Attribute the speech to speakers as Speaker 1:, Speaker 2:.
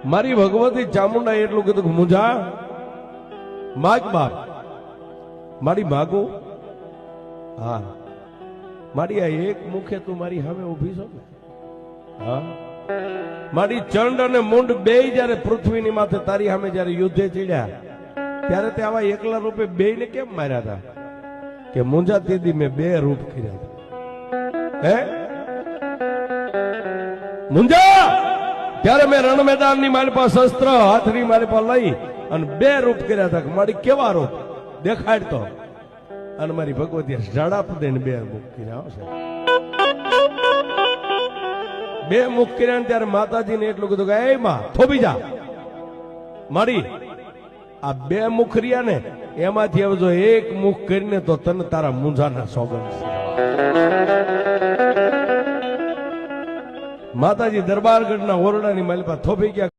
Speaker 1: મારી ભગવતી ચામુંડા એટલું કીધું કે મુંજા માગ બાપ મારી માગો હા મારી આ એક મુખે તું મારી સામે ઊભી છો ને હા મારી ચંડ અને મુંડ બે જયારે પૃથ્વીની માથે તારી સામે જયારે યુદ્ધે ચડ્યા ત્યારે તે આવા એકલા રૂપે બે ને કેમ માર્યા હતા કે મુંજા તેદી મેં બે રૂપ કર્યા હતા હે મુંજા ત્યારે મેં રણ મેદાન ની મારી પાસે શસ્ત્ર હાથની મારી પાસે લઈ અને બે રૂપ કર્યા હતા મારી કેવા રૂપ દેખાડતો અને મારી ભગવતી ઝાડાપ દઈને બે મુખ કર્યા આવશે બે મુખ કર્યા ને ત્યારે માતાજીને એટલું કીધું કે એ માં થોભી જા મારી આ બે મુખ રહ્યા ને એમાંથી હવે જો એક મુખ કરીને તો તને તારા મુંજાના સોગંદ છે માતાજી દરબારગઢના ઓરડાની માલિપા થોભી ગયા